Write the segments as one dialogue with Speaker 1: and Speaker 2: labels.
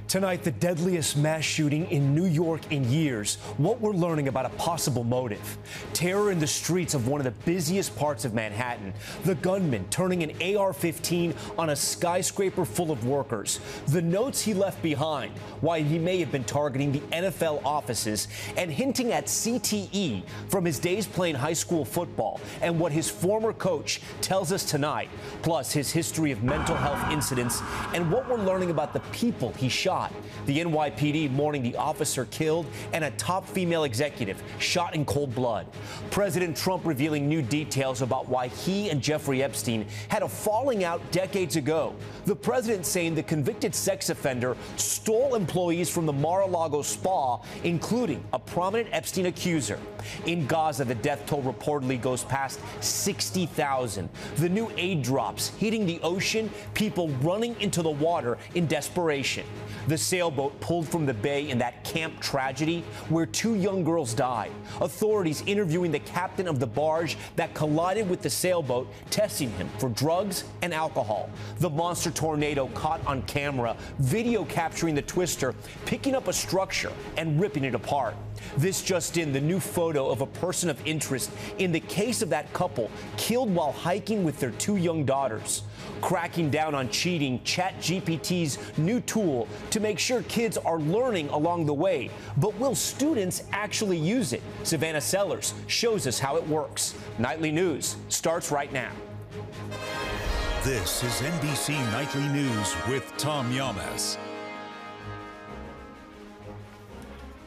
Speaker 1: Tonight, the deadliest mass shooting in New York in years. What we're learning about a possible motive. Terror in the streets of one of the busiest parts of Manhattan. The gunman turning an AR-15 on a skyscraper full of workers. The notes he left behind, why he may have been targeting the NFL offices, and hinting at CTE from his days playing high school football and what his former coach tells us tonight. Plus, his history of mental health incidents and what we're learning about the people he shot. The NYPD mourning the officer killed and a top female executive shot in cold blood. President Trump revealing new details about why he and Jeffrey Epstein had a falling out decades ago. The president saying the convicted sex offender stole employees from the Mar-a-Lago spa, including a prominent Epstein accuser. In Gaza, the death toll reportedly goes past 60,000. The new aid drops hitting the ocean, people running into the water in desperation. The sailboat pulled from the bay in that camp tragedy where 2 young girls died. Authorities interviewing the captain of the barge that collided with the sailboat, testing him for drugs and alcohol. The monster tornado caught on camera, video capturing the twister, picking up a structure and ripping it apart. This just in, the new photo of a person of interest in the case of that couple killed while hiking with their 2 young daughters. Cracking down on cheating, ChatGPT's new tool to make sure kids are learning along the way. But will students actually use it? Savannah Sellers shows us how it works. Nightly News starts right now.
Speaker 2: This is NBC Nightly News with Tom Yamas.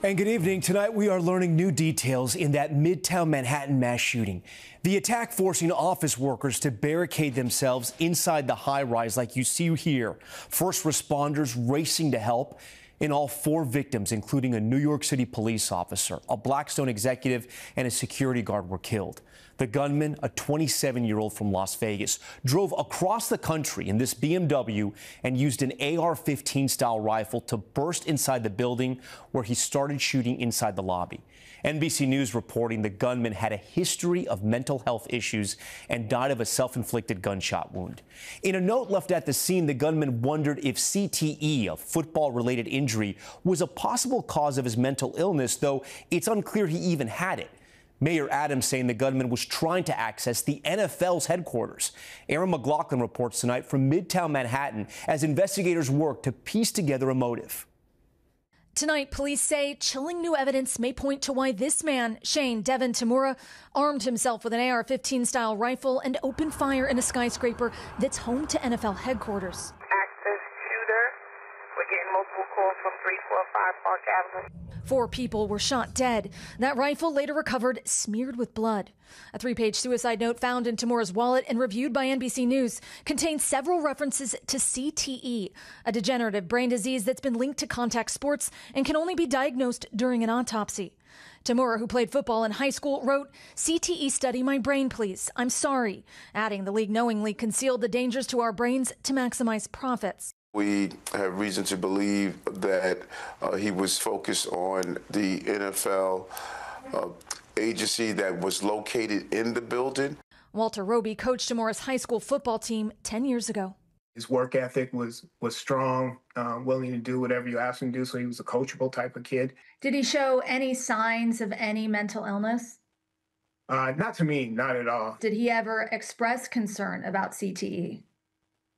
Speaker 1: And good evening. Tonight we are learning new details in that Midtown Manhattan mass shooting. The attack forcing office workers to barricade themselves inside the high-rise like you see here. First responders racing to help. In all, 4 victims, including a New York City police officer, a Blackstone executive, and a security guard were killed. The gunman, a 27-year-old from Las Vegas, drove across the country in this BMW and used an AR-15 style rifle to burst inside the building where he started shooting inside the lobby. NBC News reporting the gunman had a history of mental health issues and died of a self-inflicted gunshot wound. In a note left at the scene, the gunman wondered if CTE, a football-related injury, was a possible cause of his mental illness, though it's unclear he even had it. Mayor Adams saying the gunman was trying to access the NFL's headquarters. Aaron McLaughlin reports tonight from Midtown Manhattan as investigators work to piece together a motive.
Speaker 3: Tonight, police say chilling new evidence may point to why this man, Shane Devin Tamura, armed himself with an AR-15 style rifle and opened fire in a skyscraper that's home to NFL headquarters.
Speaker 4: Active shooter. We're getting multiple calls from 345 Park Avenue.
Speaker 3: 4 people were shot dead. That rifle later recovered, smeared with blood. A 3-page suicide note found in Tamura's wallet and reviewed by NBC News contains several references to CTE, a degenerative brain disease that's been linked to contact sports and can only be diagnosed during an autopsy. Tamura, who played football in high school, wrote, "CTE study my brain, please. I'm sorry," adding the league knowingly concealed the dangers to our brains to maximize profits.
Speaker 5: We have reason to believe that he was focused on the NFL agency that was located in the building.
Speaker 3: Walter Roby coached Tamura's high school football team 10 years ago.
Speaker 6: His work ethic was strong, willing to do whatever you asked him to do, so he was a coachable type of kid.
Speaker 7: Did he show any signs of any mental illness?
Speaker 6: Not to me, not at all.
Speaker 7: Did he ever express concern about CTE?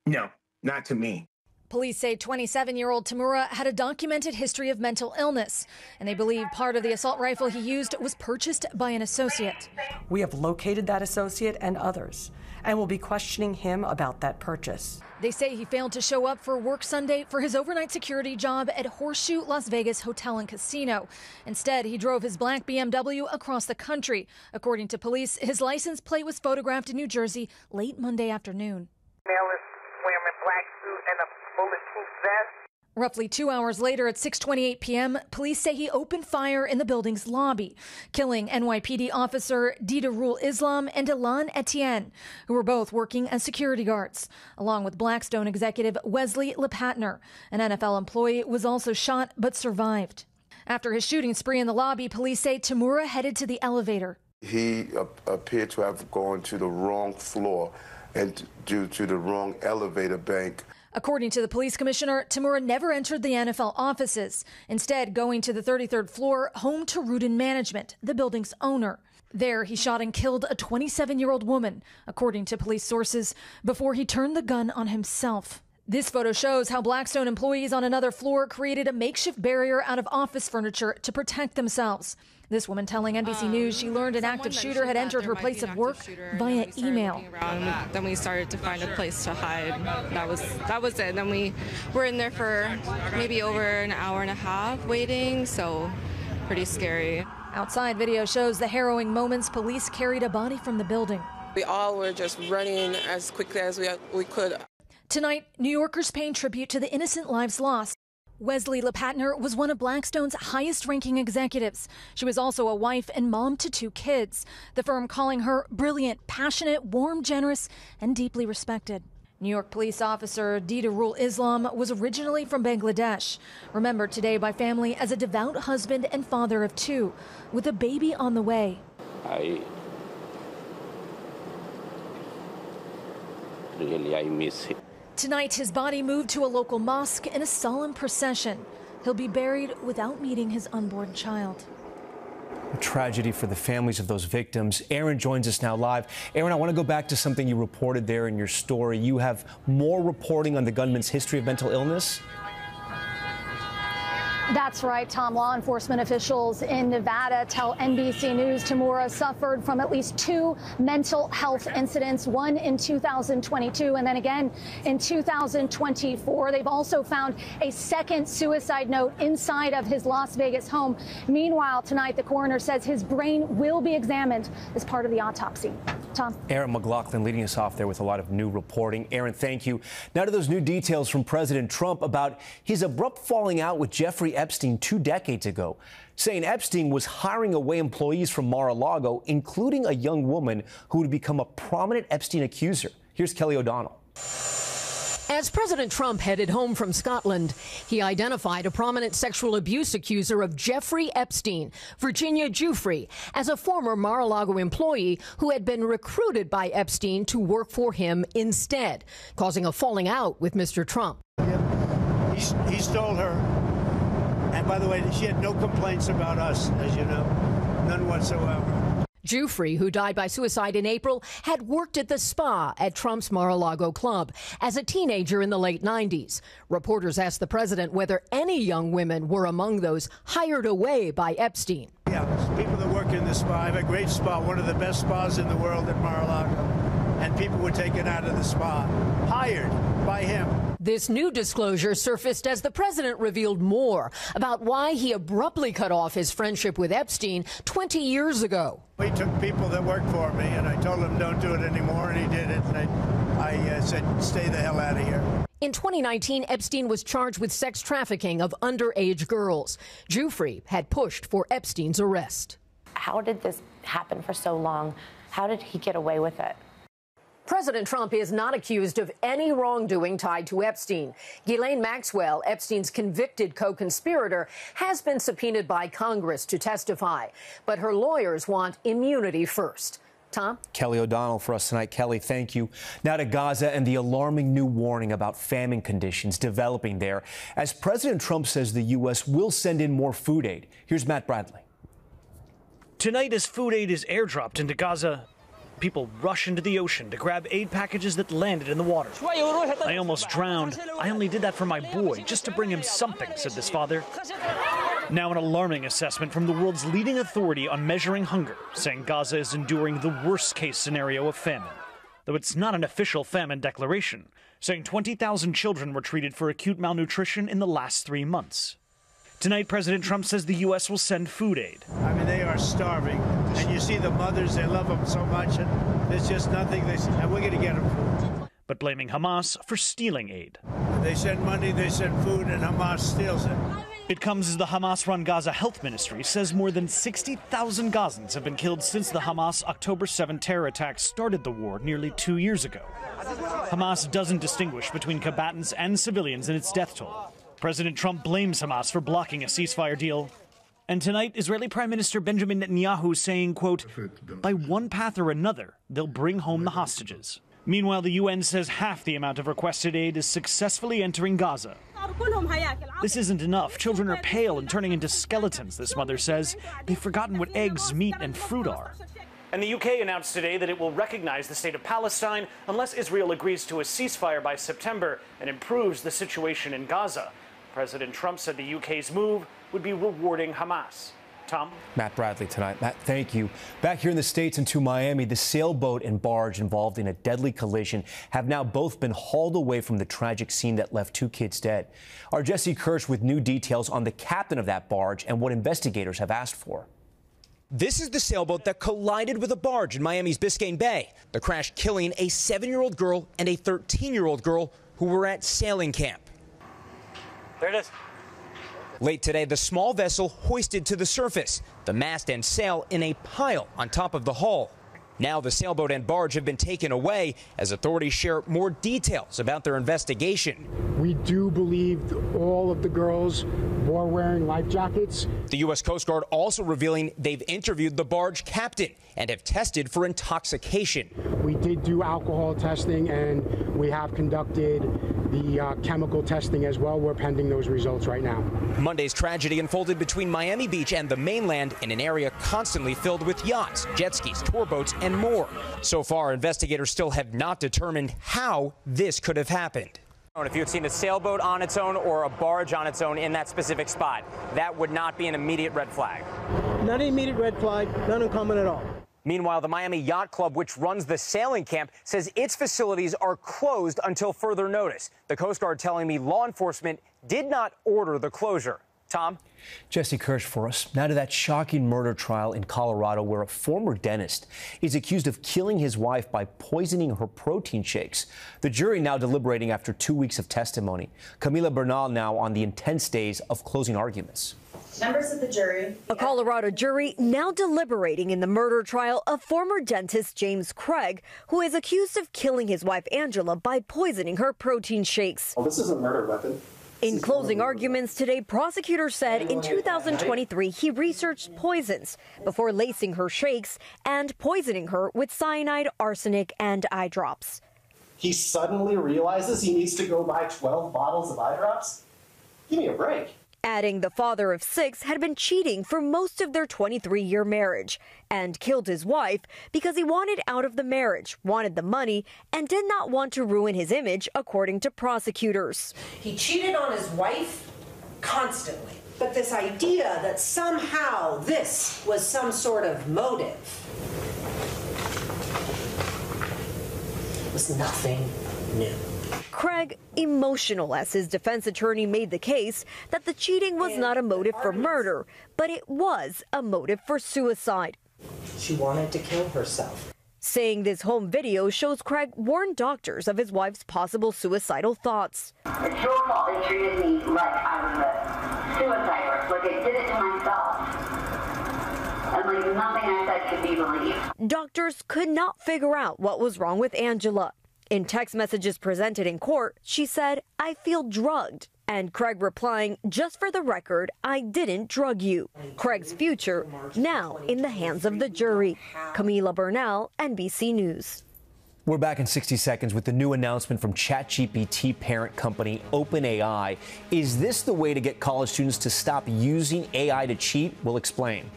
Speaker 6: No, not to me.
Speaker 3: Police say 27-year-old Tamura had a documented history of mental illness, and they believe part of the assault rifle he used was purchased by an associate.
Speaker 8: We have located that associate and others, and will be questioning him about that purchase.
Speaker 3: They say he failed to show up for work Sunday for his overnight security job at Horseshoe Las Vegas Hotel and Casino. Instead, he drove his black BMW across the country. According to police, his license plate was photographed in New Jersey late Monday afternoon.
Speaker 4: Male is wearing a black suit and a bulletproof vest.
Speaker 3: Roughly 2 hours later at 6:28 p.m., police say he opened fire in the building's lobby, killing NYPD officer Didarul Islam and Elan Etienne, who were both working as security guards, along with Blackstone executive Wesley LePatner. An NFL employee was also shot but survived. After his shooting spree in the lobby, police say Tamura headed to the elevator.
Speaker 5: He appeared to have gone to the wrong floor and due to the wrong elevator bank.
Speaker 3: According to the police commissioner, Tamura never entered the NFL offices, instead going to the 33rd floor, home to Rudin Management, the building's owner. There, he shot and killed a 27-year-old woman, according to police sources, before he turned the gun on himself. This photo shows how Blackstone employees on another floor created a makeshift barrier out of office furniture to protect themselves. This woman telling NBC News she learned an active shooter had entered her place of work via email.
Speaker 9: Then we started to find a place to hide. That was it. Then we were in there for maybe over an hour and a half waiting, so pretty scary.
Speaker 3: Outside video shows the harrowing moments police carried a body from the building.
Speaker 10: We all were just running as quickly as we could.
Speaker 3: Tonight, New Yorkers paying tribute to the innocent lives lost. Wesley LePatner was one of Blackstone's highest-ranking executives. She was also a wife and mom to 2 kids, the firm calling her brilliant, passionate, warm, generous, and deeply respected. New York police officer Didarul Islam was originally from Bangladesh, remembered today by family as a devout husband and father of 2, with a baby on the way.
Speaker 11: I miss him.
Speaker 3: Tonight, his body moved to a local mosque in a solemn procession. He'll be buried without meeting his unborn child.
Speaker 1: A tragedy for the families of those victims. Aaron joins us now live. Aaron, I want to go back to something you reported there in your story. You have more reporting on the gunman's history of mental illness?
Speaker 7: That's right, Tom. Law enforcement officials in Nevada tell NBC News Tamura suffered from at least 2 mental health incidents, one in 2022 and then again in 2024. They've also found a second suicide note inside of his Las Vegas home. Meanwhile, tonight, the coroner says his brain will be examined as part of the autopsy. Tom.
Speaker 1: Aaron McLaughlin leading us off there with a lot of new reporting. Aaron, thank you. Now to those new details from President Trump about his abrupt falling out with Jeffrey Epstein 2 decades ago, saying Epstein was hiring away employees from Mar-a-Lago, including a young woman who would become a prominent Epstein accuser. Here's Kelly O'Donnell.
Speaker 12: As President Trump headed home from Scotland, he identified a prominent sexual abuse accuser of Jeffrey Epstein, Virginia Giuffre, as a former Mar-a-Lago employee who had been recruited by Epstein to work for him instead, causing a falling out with Mr. Trump.
Speaker 13: He stole her. And by the way, she had no complaints about us, as you know, none whatsoever.
Speaker 12: Giuffre, who died by suicide in April, had worked at the spa at Trump's Mar-a-Lago club as a teenager in the late 90s. Reporters asked the president whether any young women were among those hired away by Epstein.
Speaker 13: Yeah, people that work in the spa. I have a great spa, one of the best spas in the world at Mar-a-Lago. And people were taken out of the spa, hired by him.
Speaker 12: This new disclosure surfaced as the president revealed more about why he abruptly cut off his friendship with Epstein 20 years ago.
Speaker 13: He took people that worked for me, and I told him don't do it anymore, and he did it. And I said, stay the hell out of here.
Speaker 12: In 2019, Epstein was charged with sex trafficking of underage girls. Giuffre had pushed for Epstein's arrest.
Speaker 14: How did this happen for so long? How did he get away with it?
Speaker 12: President Trump is not accused of any wrongdoing tied to Epstein. Ghislaine Maxwell, Epstein's convicted co-conspirator, has been subpoenaed by Congress to testify. But her lawyers want immunity first. Tom?
Speaker 1: Kelly O'Donnell for us tonight. Kelly, thank you. Now to Gaza and the alarming new warning about famine conditions developing there, as President Trump says the U.S. will send in more food aid. Here's Matt Bradley.
Speaker 15: Tonight, as food aid is airdropped into Gaza, people rush into the ocean to grab aid packages that landed in the water. I almost drowned. I only did that for my boy, just to bring him something, said this father. Now an alarming assessment from the world's leading authority on measuring hunger, saying Gaza is enduring the worst-case scenario of famine. Though it's not an official famine declaration, saying 20,000 children were treated for acute malnutrition in the last 3 months. Tonight, President Trump says the U.S. will send food aid.
Speaker 13: I mean, they are starving. And you see the mothers, they love them so much. And there's just nothing. And we're going to get them food.
Speaker 15: But blaming Hamas for stealing aid.
Speaker 13: They send money, they send food, and Hamas steals it.
Speaker 15: It comes as the Hamas-run Gaza Health Ministry says more than 60,000 Gazans have been killed since the Hamas October 7 terror attack started the war nearly 2 years ago. Hamas doesn't distinguish between combatants and civilians in its death toll. President Trump blames Hamas for blocking a ceasefire deal. And tonight, Israeli Prime Minister Benjamin Netanyahu saying, quote, by one path or another, they'll bring home the hostages. Meanwhile, the UN says half the amount of requested aid is successfully entering Gaza. This isn't enough. Children are pale and turning into skeletons, this mother says. They've forgotten what eggs, meat, and fruit are. And the UK announced today that it will recognize the state of Palestine unless Israel agrees to a ceasefire by September and improves the situation in Gaza. President Trump said the UK's move would be rewarding Hamas. Tom?
Speaker 1: Matt Bradley tonight. Matt, thank you. Back here in the States and to Miami, the sailboat and barge involved in a deadly collision have now both been hauled away from the tragic scene that left 2 kids dead. Our Jesse Kirsch with new details on the captain of that barge and what investigators have asked for.
Speaker 16: This is the sailboat that collided with a barge in Miami's Biscayne Bay. The crash killing a 7-year-old girl and a 13-year-old girl who were at sailing camp.
Speaker 15: There it is.
Speaker 16: Late today, the small vessel hoisted to the surface, the mast and sail in a pile on top of the hull. Now the sailboat and barge have been taken away as authorities share more details about their investigation.
Speaker 17: We do believe all of the girls were wearing life jackets.
Speaker 16: The U.S. Coast Guard also revealing they've interviewed the barge captain and have tested for intoxication.
Speaker 17: We did do alcohol testing and we have conducted the chemical testing as well. We're pending those results right now.
Speaker 16: Monday's tragedy unfolded between Miami Beach and the mainland in an area constantly filled with yachts, jet skis, tour boats, and more. So far, investigators still have not determined how this could have happened.
Speaker 18: If you had seen a sailboat on its own or a barge on its own in that specific spot, that would not be an immediate red flag.
Speaker 19: Not an immediate red flag, not uncommon at all.
Speaker 18: Meanwhile, the Miami Yacht Club, which runs the sailing camp, says its facilities are closed until further notice. The Coast Guard telling me law enforcement did not order the closure. Tom?
Speaker 1: Jesse Kirsch for us. Now to that shocking murder trial in Colorado where a former dentist is accused of killing his wife by poisoning her protein shakes. The jury now deliberating after 2 weeks of testimony. Camila Bernal now on the intense days of closing arguments.
Speaker 20: Members of the jury.
Speaker 21: A Colorado jury now deliberating in the murder trial of former dentist James Craig, who is accused of killing his wife Angela by poisoning her protein shakes.
Speaker 22: Well, this is a murder weapon.
Speaker 21: In closing arguments today, prosecutors said in 2023 he researched poisons before lacing her shakes and poisoning her with cyanide, arsenic, and eye drops.
Speaker 22: He suddenly realizes he needs to go buy 12 bottles of eye drops? Give me a break.
Speaker 21: Adding the father of 6 had been cheating for most of their 23-year marriage and killed his wife because he wanted out of the marriage, wanted the money, and did not want to ruin his image, according to prosecutors.
Speaker 23: He cheated on his wife constantly. But this idea that somehow this was some sort of motive was nothing new.
Speaker 21: Craig, emotional as his defense attorney made the case that the cheating was not a motive for murder, but it was a motive for suicide.
Speaker 23: She wanted to kill herself.
Speaker 21: Saying this home video shows Craig warned doctors of his wife's possible suicidal thoughts.
Speaker 24: It's your fault they treated me like I was a suicide risk, like I did it to myself. And like nothing I said could be believed.
Speaker 21: Doctors could not figure out what was wrong with Angela. In text messages presented in court, she said, "I feel drugged." And Craig replying, "Just for the record, I didn't drug you." Craig's future now in the hands of the jury. Camila Bernal, NBC News.
Speaker 1: We're back in 60 seconds with the new announcement from ChatGPT parent company OpenAI. Is this the way to get college students to stop using AI to cheat? We'll explain.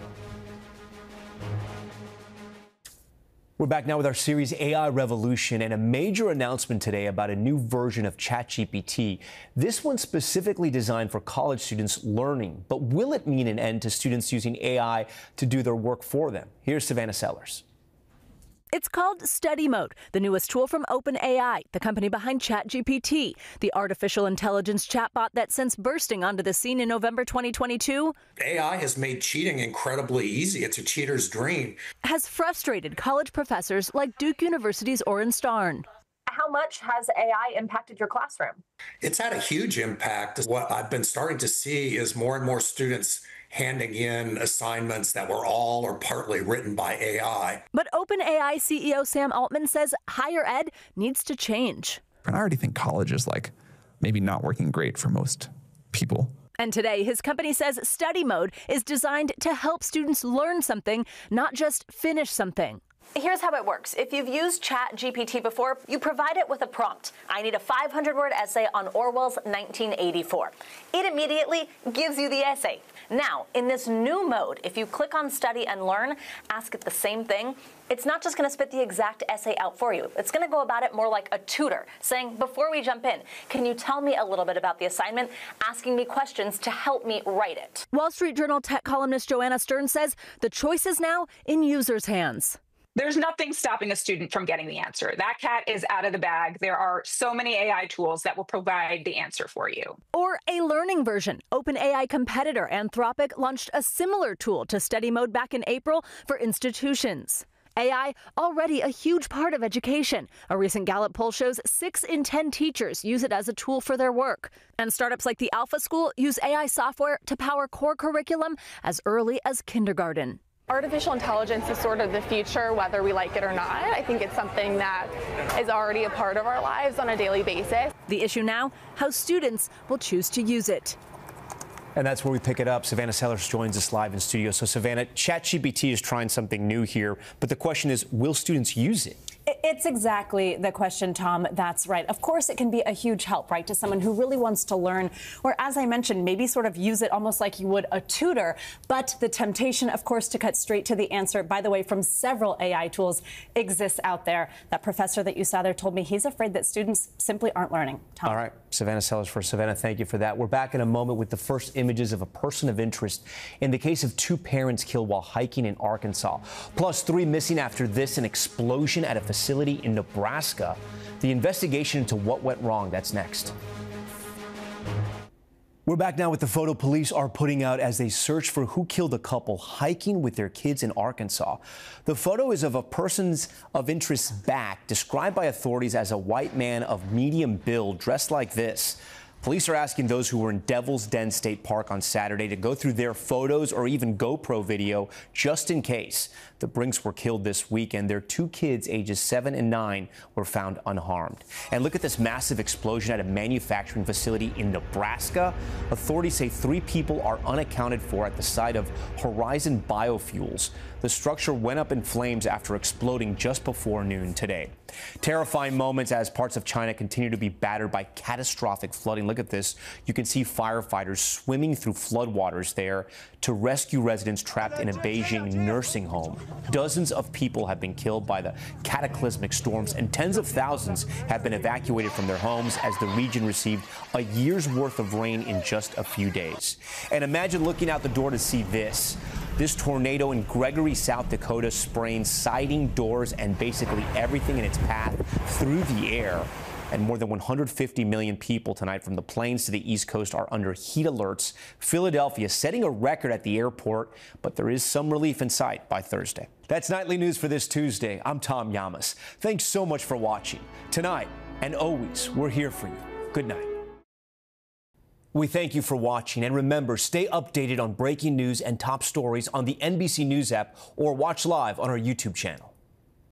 Speaker 1: We're back now with our series AI Revolution and a major announcement today about a new version of ChatGPT. This one specifically designed for college students learning. But will it mean an end to students using AI to do their work for them? Here's Savannah Sellers.
Speaker 25: It's called Study Mode, the newest tool from OpenAI, the company behind ChatGPT, the artificial intelligence chatbot that since bursting onto the scene in November 2022,
Speaker 26: AI has made cheating incredibly easy. It's a cheater's dream.
Speaker 25: Has frustrated college professors like Duke University's Oren Starn.
Speaker 27: How much has AI impacted your classroom?
Speaker 26: It's had a huge impact. What I've been starting to see is more and more students handing in assignments that were all or partly written by AI.
Speaker 25: But OpenAI CEO Sam Altman says higher ed needs to change.
Speaker 28: And I already think college is maybe not working great for most people.
Speaker 25: And today, his company says Study Mode is designed to help students learn something, not just finish something.
Speaker 27: Here's how it works. If you've used ChatGPT before, you provide it with a prompt. I need a 500-word essay on Orwell's 1984. It immediately gives you the essay. Now, in this new mode, if you click on Study and Learn, ask it the same thing, it's not just going to spit the exact essay out for you. It's going to go about it more like a tutor, saying, before we jump in, can you tell me a little bit about the assignment, asking me questions to help me write it.
Speaker 25: Wall Street Journal tech columnist Joanna Stern says the choice is now in users' hands.
Speaker 2: There's nothing stopping a student from getting the answer. That cat is out of the bag. There are so many AI tools that will provide the answer for you.
Speaker 25: Or a learning version. OpenAI competitor Anthropic launched a similar tool to Study Mode back in April for institutions. AI already a huge part of education. A recent Gallup poll shows 6 in 10 teachers use it as a tool for their work. And startups like the Alpha School use AI software to power core curriculum as early as kindergarten.
Speaker 4: Artificial intelligence is sort of the future, whether we like it or not. I think it's something that is already a part of our lives on a daily basis.
Speaker 25: The issue now, how students will choose to use it.
Speaker 1: And that's where we pick it up. Savannah Sellers joins us live in studio. So, Savannah, ChatGPT is trying something new here, but the question is, will students use it?
Speaker 5: It's exactly the question, Tom. That's right. Of course, it can be a huge help, right, to someone who really wants to learn, or, as I mentioned, maybe sort of use it almost like you would a tutor. But the temptation, of course, to cut straight to the answer, by the way, from several AI tools exists out there. That professor that you saw there told me he's afraid that students simply aren't learning. Tom.
Speaker 1: All right. Savannah Sellers for Savannah. Thank you for that. We're back in a moment with the first images of a person of interest in the case of 2 parents killed while hiking in Arkansas. Plus 3 missing after this, an explosion at a facility in Nebraska. The investigation into what went wrong. That's next. We're back now with the photo police are putting out as they search for who killed a couple hiking with their kids in Arkansas. The photo is of a person's of interest's back, described by authorities as a white man of medium build, dressed like this. Police are asking those who were in Devil's Den State Park on Saturday to go through their photos or even GoPro video just in case. The Brinks were killed this weekend. Their 2 kids, ages 7 and 9, were found unharmed. And look at this massive explosion at a manufacturing facility in Nebraska. Authorities say 3 people are unaccounted for at the site of Horizon Biofuels. The structure went up in flames after exploding just before noon today. Terrifying moments as parts of China continue to be battered by catastrophic flooding. Look at this. You can see firefighters swimming through floodwaters there to rescue residents trapped in a Beijing nursing home. Dozens of people have been killed by the cataclysmic storms, and tens of thousands have been evacuated from their homes as the region received a year's worth of rain in just a few days. And imagine looking out the door to see this. This tornado in Gregory, South Dakota, spraying siding, doors, and basically everything in its path through the air. And more than 150 million people tonight from the plains to the East Coast are under heat alerts. Philadelphia setting a record at the airport, but there is some relief in sight by Thursday. That's Nightly News for this Tuesday. I'm Tom Llamas. Thanks so much for watching. Tonight, and always, we're here for you. Good night. We thank you for watching, and remember, stay updated on breaking news and top stories on the NBC News app or watch live on our YouTube channel.